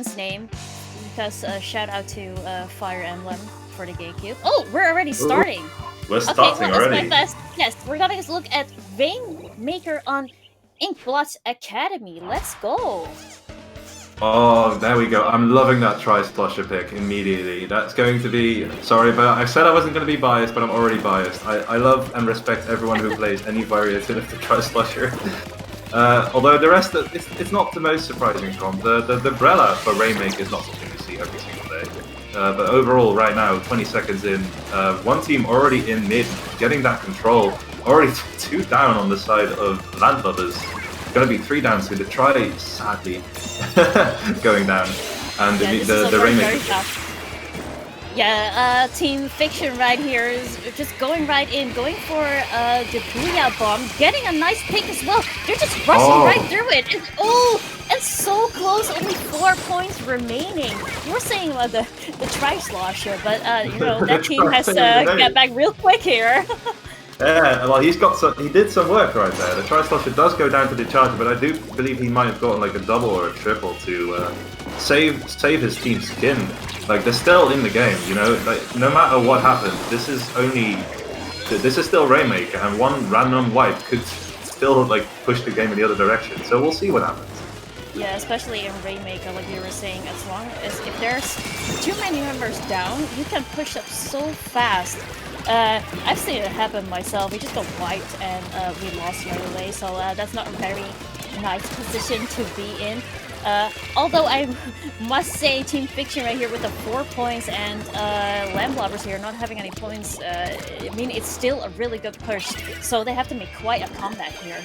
friend's name because shout out to Fire Emblem for the GameCube. Oh, we're already starting. We're Okay, starting well, already. yes, we're gonna look at Rainmaker on Inkblot's Academy. Let's go. Oh, there we go. I'm loving that Tri-Slosher pick immediately. That's going to be... Sorry, but I said I wasn't going to be biased, but I'm already biased. I love and respect everyone who plays any variation of the Tri-Slosher. Although the rest, it's not the most surprising comp. The Brella for Rainmaker is not something you see every single day. But overall, right now, 20 seconds in, one team already in mid, getting that control. Already 2 down on the side of Landlubbers. Going to be 3 down soon. The Tri, sadly, going down. And the Rainmaker. Yeah, Team Fiction right here is just going right in, going for the Booyah Bomb, getting a nice pick as well. They're just rushing right through it. And so close, only 4 points remaining. You were saying about the Tri-Slosher, but you know, that team has to get back real quick here. Yeah, well, he did some work right there. The Tri-Slosher does go down to the charger, but I do believe he might have gotten like a double or a triple to save his team's skin. Like, they're still in the game, you know. Like, no matter what happens, this is still Rainmaker, and one random wipe could still like push the game in the other direction. So we'll see what happens. Yeah, especially in Rainmaker, like you were saying, as long as if there's too many members down, you can push up so fast. I've seen it happen myself. We just got wiped and we lost right away, so that's not a very nice position to be in. Although I must say, Team Fiction right here with the 4 points and Landlubbers here not having any points, I mean, it's still a really good push, so they have to make quite a comeback here.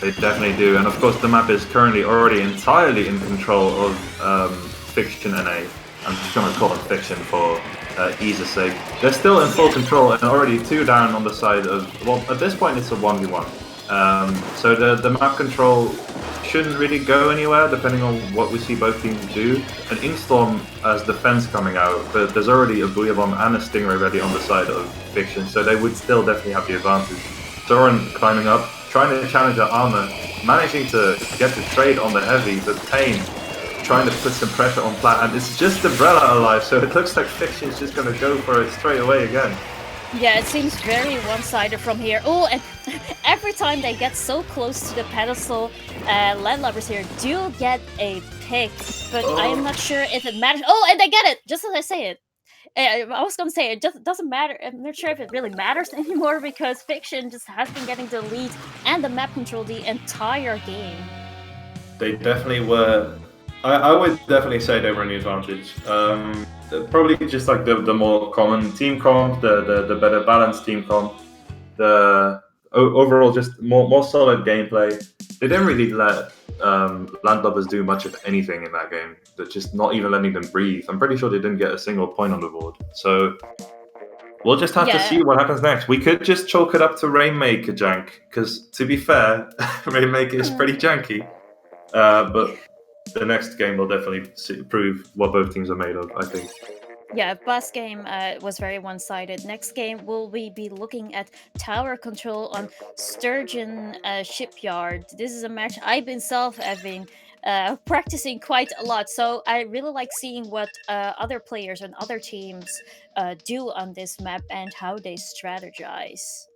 They definitely do, and of course the map is currently already entirely in control of Fiction NA. I'm just going to call it Fiction for ease's sake. They're still in full control and already 2 down on the side of... Well, at this point it's a 1v1. So the map control shouldn't really go anywhere depending on what we see both teams do. An Inkstorm as defense coming out, but there's already a Booyah Bomb and a Stingray ready on the side of Fiction, so they would still definitely have the advantage. Zoran climbing up, trying to challenge our armor, managing to get the trade on the heavy, but Pain trying to put some pressure on Plat, and it's just the Umbrella alive, so it looks like Fiction's just going to go for it straight away again. Yeah, it seems very one-sided from here. Oh, and every time they get so close to the pedestal, Landlubbers here do get a pick, but I am not sure if it matters. Oh, and they get it, just as I say it. I was going to say, it just doesn't matter. I'm not sure if it really matters anymore because Fiction just has been getting the lead and the map control the entire game. They definitely were. I would definitely say they were in the advantage. Probably just like the more common team comp, the better balanced team comp, the overall just more solid gameplay. They didn't really let Landlubbers do much of anything in that game. They're just not even letting them breathe. I'm pretty sure they didn't get a single point on the board. So we'll just have to see what happens next. We could just chalk it up to Rainmaker jank, because to be fair, Rainmaker is pretty janky. But the next game will definitely prove what both teams are made of, I think. Yeah, bus game was very one-sided. Next game, will we be looking at tower control on Sturgeon Shipyard. This is a match I've been practicing quite a lot, so I really like seeing what other players and other teams do on this map and how they strategize.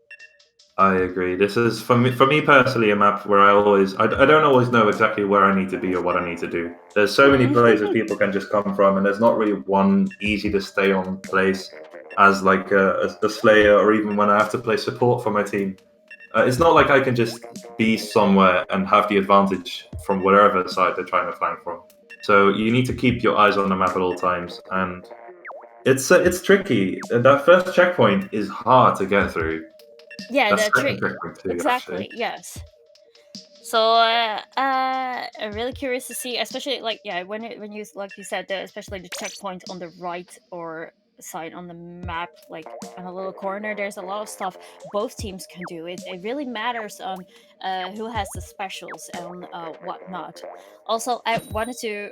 I agree. This is, for me personally, a map where I don't always know exactly where I need to be or what I need to do. There's so many places people can just come from, and there's not really one easy to stay on place as like a Slayer, or even when I have to play support for my team. It's not like I can just be somewhere and have the advantage from whatever side they're trying to flank from. So you need to keep your eyes on the map at all times, and it's tricky. That first checkpoint is hard to get through. Yeah, the trick. Exactly. Actually. Yes. So I'm really curious to see, especially like when you like you said, especially the checkpoint on the right or side on the map, like on a little corner. There's a lot of stuff both teams can do. It really matters on who has the specials and whatnot. Also, I wanted to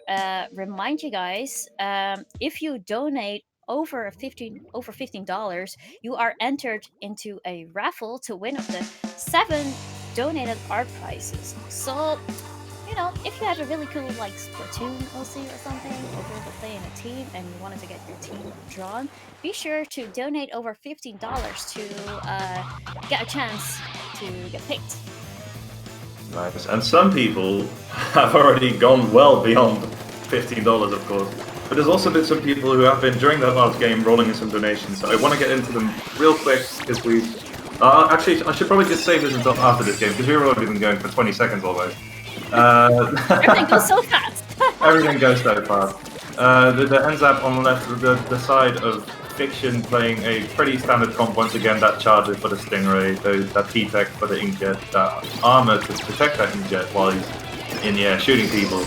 remind you guys, if you donate over $15, you are entered into a raffle to win of the 7 donated art prizes. So you know, if you have a really cool like Splatoon OC or something, or you're to play in a team and you wanted to get your team drawn, be sure to donate over $15 to get a chance to get picked. Nice. And some people have already gone well beyond $15, of course. But there's also been some people who have been, during that last game, rolling in some donations. So I want to get into them real quick, because we... actually, I should probably just save this until after this game, because we've already been going for 20 seconds almost. Everything goes so fast! Everything goes so fast. The ends up on the side of Fiction playing a pretty standard comp once again, that charger for the Stingray, that T-Tech for the inkjet, that armor to protect that inkjet while he's in the air shooting people.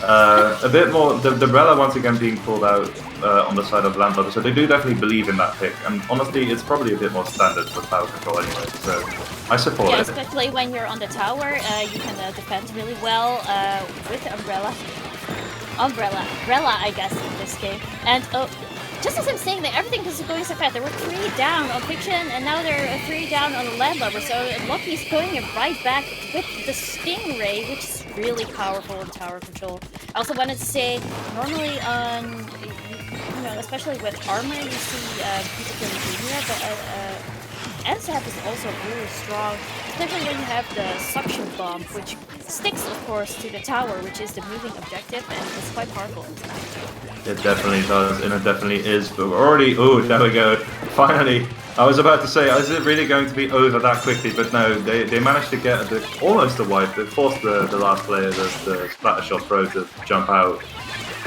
A bit more, the Rella once again being pulled out on the side of Landlubbers, so they do definitely believe in that pick, and honestly it's probably a bit more standard for tower control anyway, so I support it. Especially when you're on the tower, you can defend really well with the Umbrella, I guess, in this game. And just as I'm saying that everything is going so fast, there were 3 down on Fiction, and now there are 3 down on the Landlubber, so Lucky's going it right back with the Stingray, which is really powerful in tower control. I also wanted to say, normally on, you know, especially with armor, you see people killing but NSAP is also really strong, especially when you have the suction bomb, which sticks, of course, to the tower, which is the moving objective, and it's quite powerful in this match. It definitely does, and it definitely is, but we're already... Oh, there we go. Finally. I was about to say, is it really going to be over that quickly? But no, they managed to get almost a wipe. They forced the last player, the Splattershot Pro, to jump out.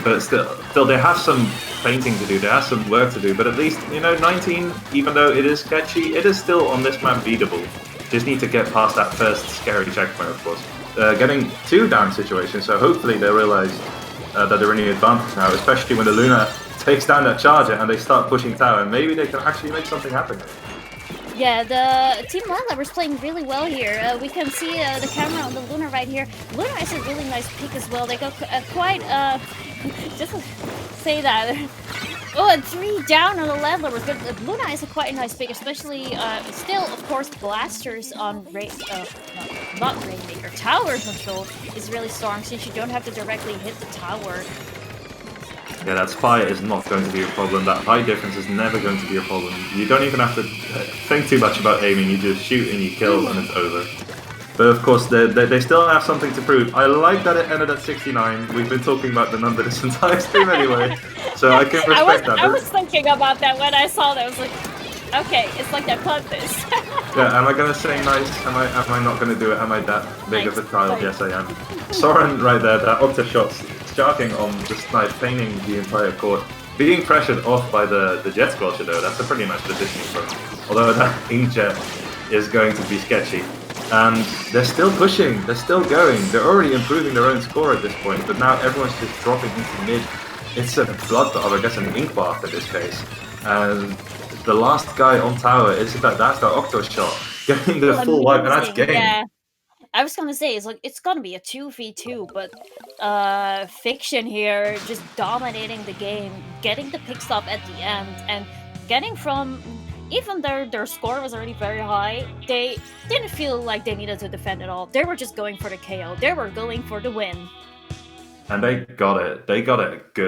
But still, they have some painting to do, they have some work to do, but at least, you know, 19, even though it is sketchy, it is still on this map beatable. Just need to get past that first scary checkpoint, of course. Getting 2 down situations, so hopefully they realize that they're in the advantage now, especially when the Luna takes down that charger and they start pushing tower, and maybe they can actually make something happen. Yeah, the Team Landlubbers playing really well here. We can see the camera on the Luna right here. Luna is a really nice pick as well. They go quite, just to say that. Oh, and 3 down on the Landlubbers, but Luna is a quite nice pick, especially, still, of course, blasters on not Rainmaker. Tower control is really strong, since you don't have to directly hit the tower. Yeah, that spy is not going to be a problem. That height difference is never going to be a problem. You don't even have to think too much about aiming. You just shoot and you kill and it's over. But of course, they still have something to prove. I like that it ended at 69. We've been talking about the number this entire stream anyway, so I can respect that. I was thinking about that when I saw that. I was like, okay, it's like I planned this. Yeah, am I gonna say nice? Am I not gonna do it? Am I that big of a child? Yes, I am. Soren right there, that Octa shot's starting on the snipe, painting the entire court. Being pressured off by the jet squelcher though, that's a pretty nice positioning for him. Although that inkjet is going to be sketchy. And they're still pushing, they're still going, they're already improving their own score at this point, but now everyone's just dropping into mid. It's a bloodbath, or I guess an ink bath in this case. And the last guy on tower is that's the Octo shot, getting the full wipe, and that's game. Yeah. I was gonna say, it's gonna be a 2v2, but Fiction here just dominating the game, getting the pick stop at the end, and getting from, even though their score was already very high, they didn't feel like they needed to defend at all. They were just going for the KO. They were going for the win. And they got it. They got it good.